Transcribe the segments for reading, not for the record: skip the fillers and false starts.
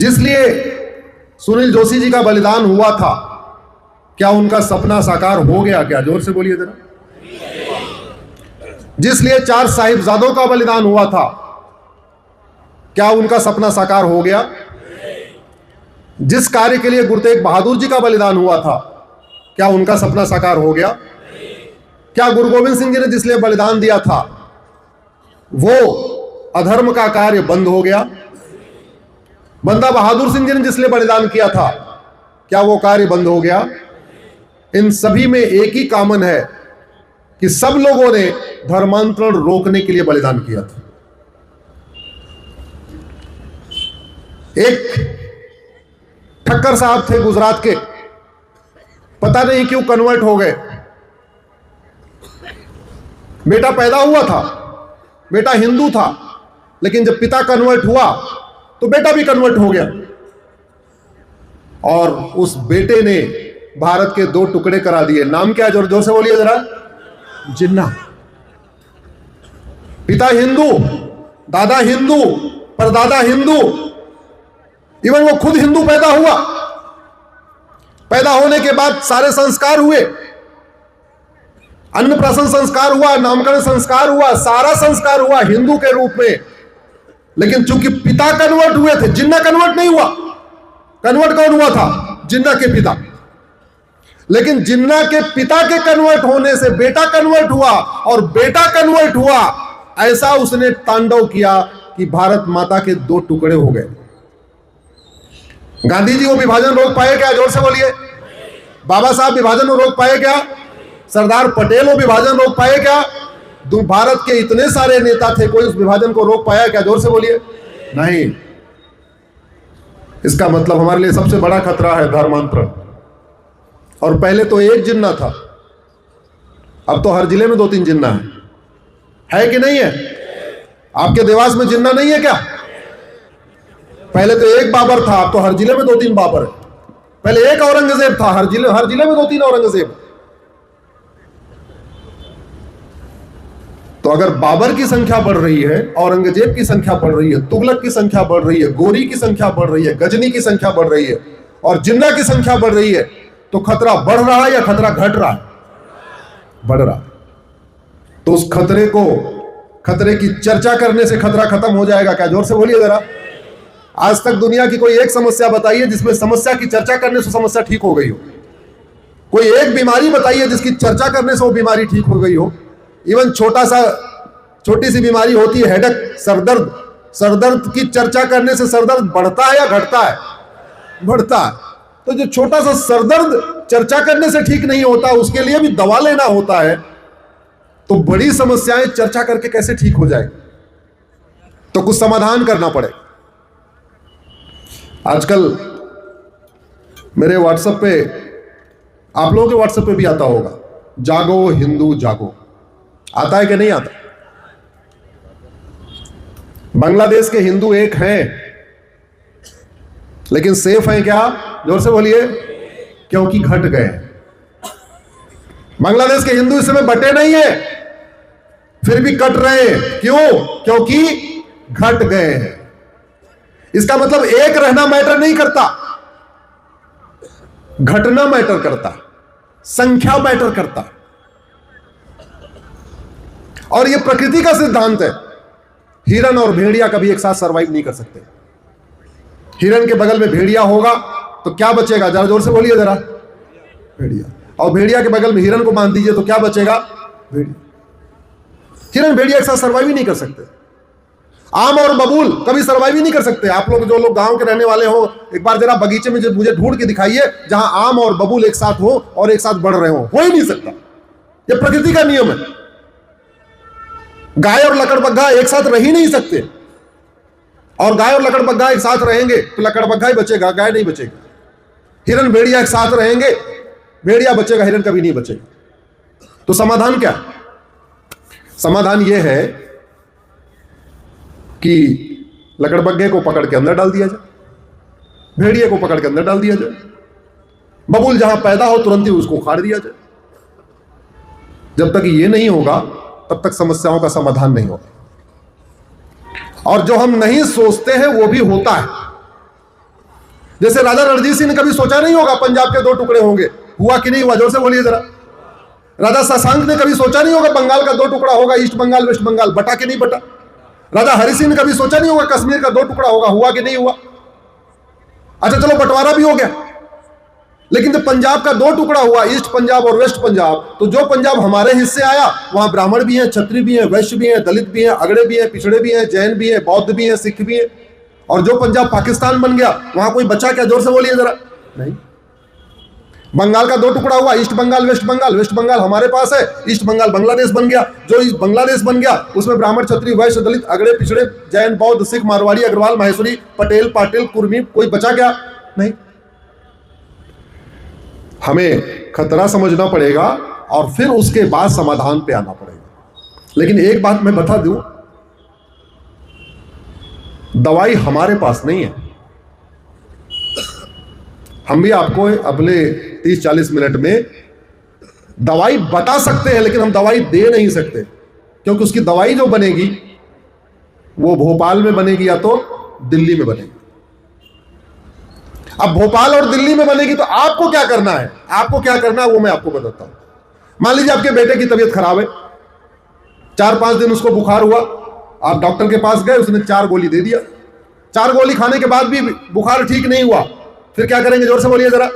जिसलिए सुनील जोशी जी का बलिदान हुआ था, क्या उनका सपना साकार हो गया? क्या जोर से बोलिए जरा। जिसलिए 4 साहिबजादों का बलिदान हुआ था, क्या उनका सपना साकार हो गया? जिस कार्य के लिए गुरु तेग बहादुर जी का बलिदान हुआ था, क्या उनका सपना साकार हो गया? क्या गुरु गोविंद सिंह जी ने जिसलिए बलिदान दिया था, वो अधर्म का कार्य बंद हो गया? बंदा बहादुर सिंह जी ने जिसलिए बलिदान किया था, क्या वो कार्य बंद हो गया? इन सभी में एक ही कॉमन है कि सब लोगों ने धर्मांतरण रोकने के लिए बलिदान किया था। एक ठक्कर साहब थे गुजरात के, पता नहीं क्यों कन्वर्ट हो गए। बेटा पैदा हुआ था, बेटा हिंदू था, लेकिन जब पिता कन्वर्ट हुआ तो बेटा भी कन्वर्ट हो गया, और उस बेटे ने भारत के 2 टुकड़े करा दिए। नाम क्या है? जोर जोर से बोलिए जरा। जिन्ना। पिता हिंदू, दादा हिंदू, परदादा हिंदू, इवन वो खुद हिंदू पैदा हुआ। पैदा होने के बाद सारे संस्कार हुए, अन्नप्राशन संस्कार हुआ, नामकरण संस्कार हुआ, सारा संस्कार हुआ हिंदू के रूप में। लेकिन चूंकि पिता कन्वर्ट हुए थे, जिन्ना कन्वर्ट नहीं हुआ। कन्वर्ट कौन हुआ था? जिन्ना के पिता। लेकिन जिन्ना के पिता के कन्वर्ट होने से बेटा कन्वर्ट हुआ, और बेटा कन्वर्ट हुआ, ऐसा उसने तांडव किया कि भारत माता के 2 टुकड़े हो गए। गांधी जी वो विभाजन रोक पाए क्या? जोर से बोलिए। बाबा साहब विभाजन को रोक पाए क्या? सरदार पटेल वो विभाजन रोक पाए क्या? भारत के इतने सारे नेता थे, कोई उस विभाजन को रोक पाया क्या? जोर से बोलिए। नहीं। इसका मतलब हमारे लिए सबसे बड़ा खतरा है धर्मांतरण। और पहले तो एक जिन्ना था, अब तो हर जिले में 2-3 जिन्ना है कि नहीं है? आपके देवास में जिन्ना नहीं है क्या? पहले तो एक बाबर था, अब तो हर जिले में 2-3 बाबर है। पहले एक औरंगजेब था, हर जिले में 2-3 औरंगजेब। तो अगर बाबर की संख्या बढ़ रही है, औरंगजेब की संख्या बढ़ रही है, तुगलक की संख्या बढ़ रही है, गोरी की संख्या बढ़ रही है, गजनी की संख्या बढ़ रही है, और जिन्ना की संख्या बढ़ रही है, तो खतरा बढ़ रहा है या खतरा घट रहा है? बढ़ रहा है। तो उस खतरे की चर्चा करने से खतरा खत्म हो जाएगा क्या? जोर से बोलिए जरा। आज तक दुनिया की कोई एक समस्या बताइए जिसमें समस्या की चर्चा करने से समस्या ठीक हो गई हो। कोई एक बीमारी बताइए जिसकी चर्चा करने से वो बीमारी ठीक हो गई हो। इवन छोटी सी बीमारी होती है हेडेक, सरदर्द। सरदर्द की चर्चा करने से सरदर्द बढ़ता है या घटता है? बढ़ता है। तो जो छोटा सा सरदर्द चर्चा करने से ठीक नहीं होता, उसके लिए भी दवा लेना होता है, तो बड़ी समस्याएं चर्चा करके कैसे ठीक हो जाए? तो कुछ समाधान करना पड़े। आजकल मेरे व्हाट्सएप पे, आप लोगों के व्हाट्सएप पे भी आता होगा, जागो हिंदू जागो। आता है कि नहीं आता? बांग्लादेश के हिंदू एक हैं, लेकिन सेफ हैं क्या? जोर से बोलिए। क्योंकि घट गए। बांग्लादेश के हिंदू इस समय बटे नहीं है, फिर भी कट रहे हैं। क्यों? क्योंकि घट गए हैं। इसका मतलब एक रहना मैटर नहीं करता, घटना मैटर करता, संख्या मैटर करता। और यह प्रकृति का सिद्धांत है। हिरन और भेड़िया कभी एक साथ सरवाइव नहीं कर सकते। हिरन के बगल में भेड़िया होगा तो क्या बचेगा? जरा जोर से बोलिए जरा। भेड़िया। और भेड़िया के बगल में हिरन को बांध दीजिए तो क्या बचेगा? भेड़िया। हिरन भेड़िया एक साथ सरवाइव ही नहीं कर सकते। आम और बबूल कभी सरवाइव ही नहीं कर सकते। आप लोग जो लोग गांव के रहने वाले हो, एक बार जरा बगीचे में मुझे ढूंढ के दिखाइए जहां आम और बबूल एक साथ हो और एक साथ बढ़ रहे हो ही नहीं सकता। यह प्रकृति का नियम है। गाय और लकड़बग्घा एक साथ रह ही नहीं सकते, और गाय और लकड़बग्घा एक साथ रहेंगे तो लकड़बग्घा ही बचेगा, गाय नहीं बचेगा। हिरन भेड़िया एक साथ रहेंगे, भेड़िया बचेगा, हिरन कभी नहीं बचेगा। तो समाधान क्या? समाधान यह है कि लकड़बग्घे को पकड़ के अंदर डाल दिया जाए, भेड़िए को पकड़ के अंदर डाल दिया जाए, बबूल जहां पैदा हो तुरंत ही उसको उखाड़ दिया जाए। जब तक ये नहीं होगा तब तक समस्याओं का समाधान नहीं होगा। और जो हम नहीं सोचते हैं वो भी होता है। जैसे राजा रणजीत सिंह ने कभी सोचा नहीं होगा पंजाब के 2 टुकड़े होंगे, हुआ कि नहीं हुआ? जोर से बोलिए जरा। राजा शशांक ने कभी सोचा नहीं होगा बंगाल का 2 टुकड़ा होगा, ईस्ट बंगाल वेस्ट बंगाल, बटा कि नहीं बटा? राजा हरि सिंह ने कभी सोचा नहीं होगा कश्मीर का 2 टुकड़ा होगा, हुआ कि नहीं हुआ? अच्छा चलो बंटवारा भी हो गया, लेकिन जब पंजाब का 2 टुकड़ा हुआ, ईस्ट पंजाब और वेस्ट पंजाब, तो जो पंजाब हमारे हिस्से आया वहां ब्राह्मण भी हैं, क्षत्रिय भी हैं, वैश्य भी हैं, दलित भी हैं, अगड़े भी हैं, पिछड़े भी हैं, जैन भी हैं, बौद्ध भी हैं, सिख भी हैं। और जो पंजाब पाकिस्तान बन गया वहां कोई बचा क्या? जोर से बोलिए जरा। नहीं। बंगाल का 2 टुकड़ा हुआ, East Bengal West Bengal, West Bengal हमारे पास है, ईस्ट बंगाल बांग्लादेश बन गया। जो ईस्ट बांग्लादेश बन गया उसमें ब्राह्मण क्षत्रिय वैश्य दलित अगड़े पिछड़े जैन बौद्ध सिख मारवाड़ी अग्रवाल माहेश्वरी पटेल पाटिल कुर्मी, कोई बचा क्या? नहीं। हमें खतरा समझना पड़ेगा और फिर उसके बाद समाधान पे आना पड़ेगा। लेकिन एक बात मैं बता दूं, दवाई हमारे पास नहीं है। हम भी आपको अगले 30-40 मिनट में दवाई बता सकते हैं, लेकिन हम दवाई दे नहीं सकते, क्योंकि उसकी दवाई जो बनेगी वो भोपाल में बनेगी या तो दिल्ली में बनेगी। अब भोपाल और दिल्ली में बनेगी तो आपको क्या करना है? आपको क्या करना है वो मैं आपको बताता हूं। मान लीजिए आपके बेटे की तबीयत खराब है, 4-5 दिन उसको बुखार हुआ, आप डॉक्टर के पास गए, उसने 4 गोली दे दिया। 4 गोली खाने के बाद भी बुखार ठीक नहीं हुआ, फिर क्या करेंगे? जोर से बोलिए जरा।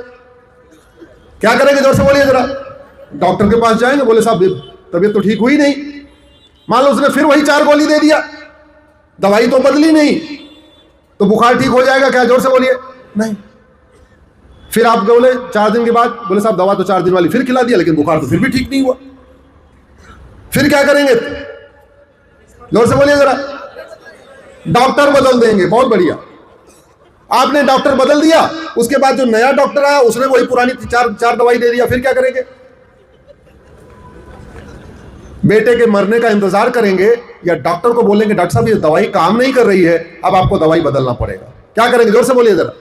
क्या करेंगे? जोर से बोलिए जरा। डॉक्टर के पास जाएंगे, बोले साहब तबीयत तो ठीक हुई नहीं। मान लो उसने फिर वही 4 गोली दे दिया, दवाई तो बदली नहीं, तो बुखार ठीक हो जाएगा क्या? जोर से बोलिए। नहीं। फिर आप बोले 4 दिन के बाद, बोले साहब दवा तो 4 दिन वाली फिर खिला दिया, लेकिन बुखार तो फिर भी ठीक नहीं हुआ, फिर क्या करेंगे? जोर से बोलिए जरा। डॉक्टर बदल देंगे। बहुत बढ़िया, आपने डॉक्टर बदल दिया, उसके बाद जो नया डॉक्टर आया उसने वही पुरानी 4 दवाई दे दिया, फिर क्या करेंगे? बेटे के मरने का इंतजार करेंगे या डॉक्टर को बोलेंगे डॉक्टर साहब ये दवाई काम नहीं कर रही है, अब आपको दवाई बदलना पड़ेगा? क्या करेंगे? जोर से बोलिए जरा।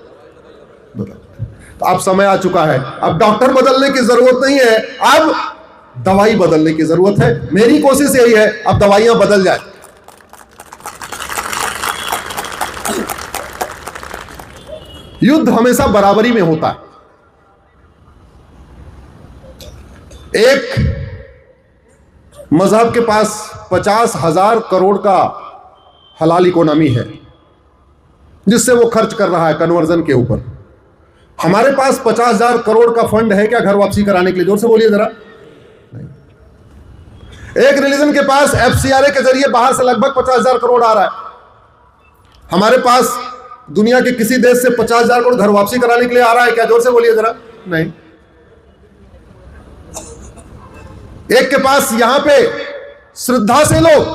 तो अब समय आ चुका है, अब डॉक्टर बदलने की जरूरत नहीं है, अब दवाई बदलने की जरूरत है। मेरी कोशिश यही है अब दवाइयां बदल जाए। युद्ध हमेशा बराबरी में होता है। एक मजहब के पास 50,000 करोड़ का हलाल इकोनॉमी है जिससे वो खर्च कर रहा है कन्वर्जन के ऊपर। हमारे पास 50,000 करोड़ का फंड है क्या घर वापसी कराने के लिए? जोर से बोलिए जरा। नहीं। एक रिलीजन के पास FCRA के जरिए बाहर से लगभग 50,000 करोड़ आ रहा है, हमारे पास दुनिया के किसी देश से 50,000 करोड़ घर वापसी कराने के लिए आ रहा है क्या? जोर से बोलिए जरा। नहीं। एक के पास यहां पे श्रद्धा से लोग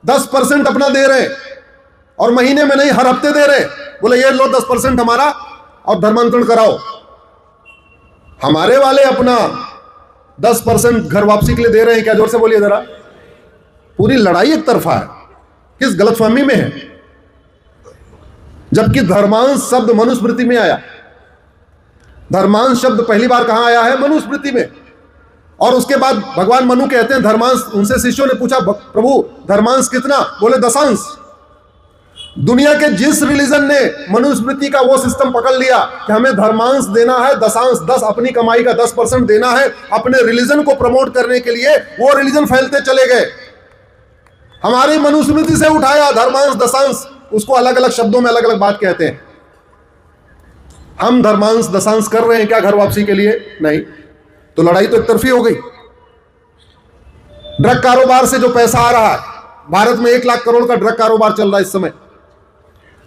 10% अपना दे रहे और महीने में नहीं हर हफ्ते दे रहे, बोले ये लो 10% हमारा और धर्मांतरण कराओ। हमारे वाले अपना 10% घर वापसी के लिए दे रहे हैं क्या? जोर से बोलिए जरा। पूरी लड़ाई एक तरफा है, किस गलतफहमी में है? जबकि धर्मांश शब्द मनुस्मृति में आया। धर्मांश शब्द पहली बार कहां आया है? मनुस्मृति में। और उसके बाद भगवान मनु कहते हैं धर्मांश, उनसे शिष्यों ने पूछा प्रभु धर्मांश कितना? बोले 10 दुनिया के जिस रिलीजन ने मनुस्मृति का वो सिस्टम पकड़ लिया कि हमें धर्मांश देना है 10 अपनी कमाई का 10% देना है अपने रिलीजन को प्रमोट करने के लिए, वो रिलीजन फैलते चले गए। हमारी मनुस्मृति से उठाया धर्मांश 10, उसको अलग अलग शब्दों में अलग अलग बात कहते हैं। हम धर्मांश 10 कर रहे हैं क्या घर वापसी के लिए? नहीं। तो लड़ाई तो एक तरफी हो गई। ड्रग कारोबार से जो पैसा आ रहा है, भारत में 1 लाख करोड़ का ड्रग कारोबार चल रहा है इस समय।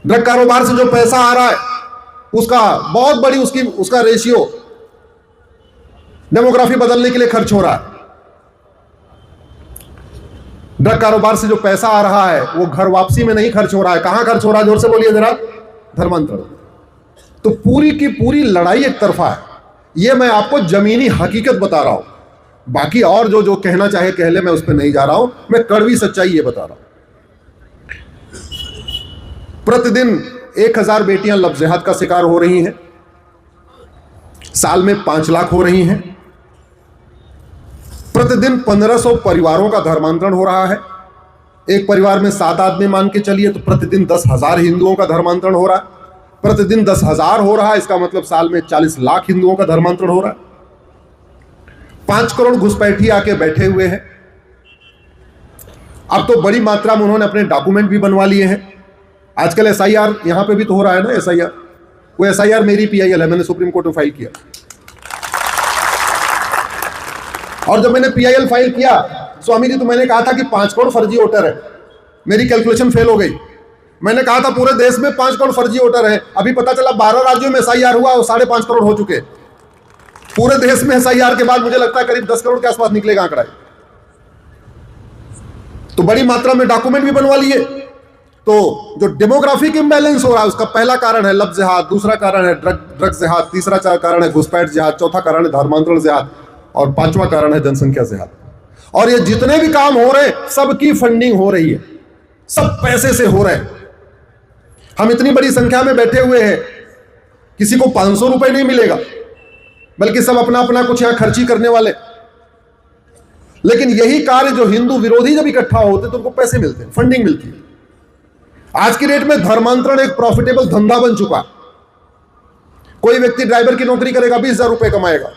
ड्रग कारोबार से जो पैसा आ रहा है उसका बहुत बड़ी उसका रेशियो डेमोग्राफी बदलने के लिए खर्च हो रहा है। ड्रग कारोबार से जो पैसा आ रहा है वो घर वापसी में नहीं खर्च हो रहा है। कहां खर्च हो रहा है? जोर से बोलिए जरा। धर्मांतरण। तो पूरी की पूरी लड़ाई एक तरफा है। ये मैं आपको जमीनी हकीकत बता रहा हूं, बाकी और जो कहना चाहे कह ले, मैं उस पर नहीं जा रहा हूं। मैं कड़वी सच्चाई ये बता रहा हूं। प्रतिदिन 1000 बेटियां लफ्ज़ जिहाद का शिकार हो रही हैं, साल में 5 लाख हो रही हैं। प्रतिदिन 1500 परिवारों का धर्मांतरण हो रहा है। एक परिवार में 7 आदमी मान के चलिए तो प्रतिदिन 10,000 हिंदुओं का धर्मांतरण हो रहा है। प्रतिदिन 10,000 हो रहा है, इसका मतलब साल में 40 लाख हिंदुओं का धर्मांतरण हो रहा है। 5 करोड़ घुसपैठी आके बैठे हुए हैं। अब तो बड़ी मात्रा में उन्होंने अपने डॉक्यूमेंट भी बनवा लिए हैं। आजकल एसआईआर यहां पे भी तो हो रहा है ना, एसआईआर। वो एसआईआर मेरी पीआईएल है, मैंने सुप्रीम कोर्ट में फाइल किया। और जब मैंने पीआईएल फाइल किया, स्वामी जी तो मैंने कहा था कि 5 करोड़ फर्जी वोटर है, मेरी कैलकुलेशन फेल हो गई। मैंने कहा था पूरे देश में 5 करोड़ फर्जी वोटर है, अभी पता चला 12 राज्यों में एसआईआर हुआ और 5.5 करोड़ हो चुके। पूरे देश में एसआईआर के बाद मुझे लगता है करीब 10 करोड़ के आसपास निकलेगा आंकड़ा। तो बड़ी मात्रा में डॉक्यूमेंट भी बनवा लिए। तो जो डेमोग्राफिक इम्बैलेंस हो रहा है उसका पहला कारण है लव जिहाद, दूसरा कारण है ड्रग जिहाद, तीसरा कारण है घुसपैठ जिहाद, चौथा कारण है धर्मांतरण जिहाद और 5वां कारण है जनसंख्या जिहाद। और ये जितने भी काम हो रहे हैं सबकी फंडिंग हो रही है, सब पैसे से हो रहे हैं। हम इतनी बड़ी संख्या में बैठे हुए हैं, किसी को 500 रुपए नहीं मिलेगा, बल्कि सब अपना अपना कुछ यहां खर्ची करने वाले। लेकिन यही कार्य जो हिंदू विरोधी जब इकट्ठा होते तो उनको पैसे मिलते हैं, फंडिंग मिलती है। आज की डेट में धर्मांतरण एक प्रॉफिटेबल धंधा बन चुका। कोई व्यक्ति ड्राइवर की नौकरी करेगा 20,000 रुपए कमाएगा,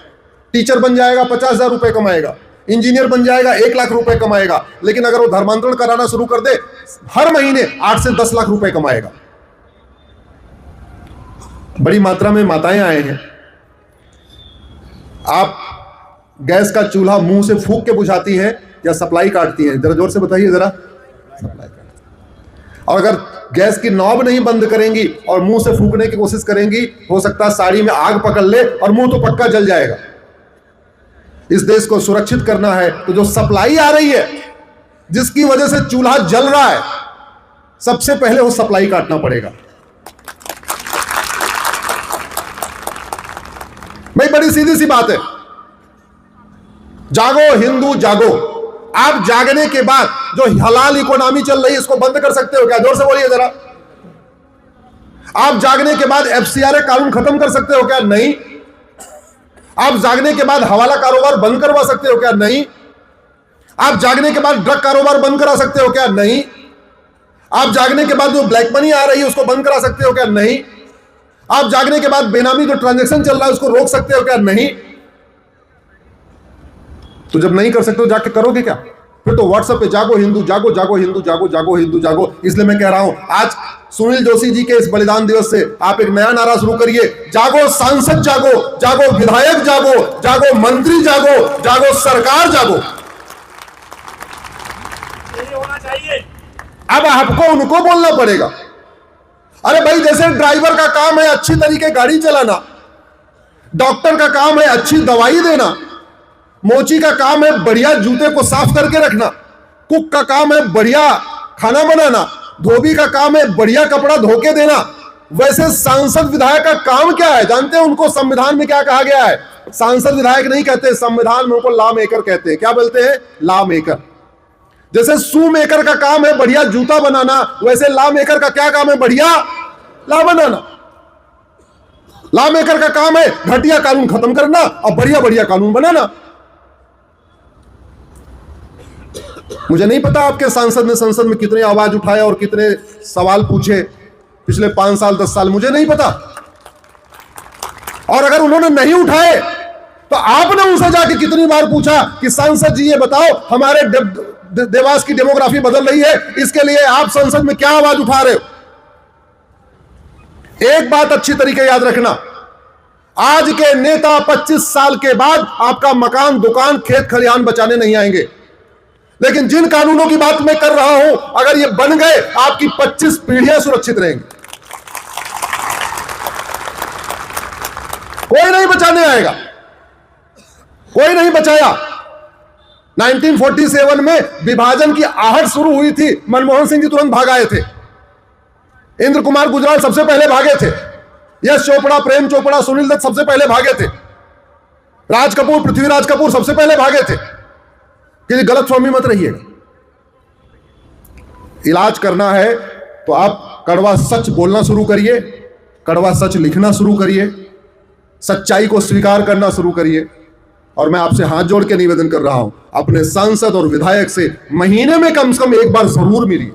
टीचर बन जाएगा 50,000 रुपए कमाएगा, इंजीनियर बन जाएगा 1 लाख रुपए कमाएगा। लेकिन अगर वो धर्मांतरण कराना शुरू कर दे, हर महीने 8 से 10 लाख रुपए कमाएगा। बड़ी मात्रा में माताएं आए हैं। आप गैस का चूल्हा मुंह से फूंक के बुझाती हैं या सप्लाई काटती हैं? जरा जोर से बताइए जरा। सप्लाई काटती। और अगर गैस की नॉब नहीं बंद करेंगी और मुंह से फूंकने की कोशिश करेंगी, हो सकता है साड़ी में आग पकड़ ले और मुंह तो पक्का जल जाएगा। इस देश को सुरक्षित करना है तो जो सप्लाई आ रही है, जिसकी वजह से चूल्हा जल रहा है, सबसे पहले वो सप्लाई काटना पड़ेगा। भाई बड़ी सीधी सी बात है, जागो हिंदू जागो। आप जागने के बाद जो हलाल इकोनॉमी चल रही है इसको बंद कर सकते हो क्या? जोर से बोलिए जरा। आप जागने के बाद एफसीआरए कानून खत्म कर सकते हो क्या? नहीं। आप जागने के बाद हवाला कारोबार बंद करवा सकते हो क्या? नहीं। आप जागने के बाद ड्रग कारोबार बंद करा सकते हो क्या? नहीं। आप जागने के बाद जो ब्लैक मनी आ रही है उसको बंद करा सकते हो क्या? नहीं। आप जागने के बाद बेनामी जो ट्रांजैक्शन चल रहा है उसको रोक सकते हो क्या? नहीं। तो जब नहीं कर सकते हो जाके करोगे क्या? फिर तो व्हाट्सएप पे जागो हिंदू जागो, जागो हिंदू जागो, जागो हिंदू जागो। इसलिए मैं कह रहा हूं आज सुनील जोशी जी के इस बलिदान दिवस से आप एक नया नारा शुरू करिए, जागो सांसद जागो, जागो विधायक जागो, जागो मंत्री जागो, जागो सरकार जागो। यही होना चाहिए। अब आपको उनको बोलना पड़ेगा। अरे भाई, जैसे ड्राइवर का काम है अच्छी तरीके गाड़ी चलाना, डॉक्टर का काम है अच्छी दवाई देना, मोची का काम है बढ़िया जूते को साफ करके रखना, कुक का काम है बढ़िया खाना बनाना, धोबी का काम है बढ़िया कपड़ा धो के देना, वैसे सांसद विधायक का काम क्या है? जानते हैं उनको संविधान में क्या कहा गया है? सांसद विधायक नहीं कहते, संविधान में उनको लॉ मेकर कहते हैं। क्या बोलते हैं? Law maker. जैसे शू मेकर का काम है बढ़िया जूता बनाना, वैसे लॉ मेकर का क्या काम है? बढ़िया लॉ बनाना। लॉ मेकर का काम है घटिया कानून खत्म करना और बढ़िया बढ़िया कानून बनाना। मुझे नहीं पता आपके सांसद ने संसद में कितने आवाज उठाए और कितने सवाल पूछे पिछले 5 साल 10 साल, मुझे नहीं पता। और अगर उन्होंने नहीं उठाए तो आपने उनसे जाके कितनी बार पूछा कि सांसद जी ये बताओ हमारे देवास की डेमोग्राफी बदल रही है, इसके लिए आप संसद में क्या आवाज उठा रहे हो? एक बात अच्छी तरीके याद रखना, आज के नेता 25 साल के बाद आपका मकान दुकान खेत खलिहान बचाने नहीं आएंगे। लेकिन जिन कानूनों की बात मैं कर रहा हूं, अगर ये बन गए आपकी 25 पीढ़ियां सुरक्षित रहेंगी। कोई नहीं बचाने आएगा, कोई नहीं बचाया। 1947 में विभाजन की आहट शुरू हुई थी, मनमोहन सिंह जी तुरंत भाग आए थे, इंद्र कुमार गुजराल सबसे पहले भागे थे, यश चोपड़ा, प्रेम चोपड़ा, सुनील दत्त सबसे पहले भागे थे, राज कपूर, पृथ्वीराज कपूर सबसे पहले भागे थे। कि गलत फहमी मत रहिएगा। इलाज करना है तो आप कड़वा सच बोलना शुरू करिए, कड़वा सच लिखना शुरू करिए, सच्चाई को स्वीकार करना शुरू करिए। और मैं आपसे हाथ जोड़ के निवेदन कर रहा हूं, अपने सांसद और विधायक से महीने में कम से कम एक बार जरूर मिलिए।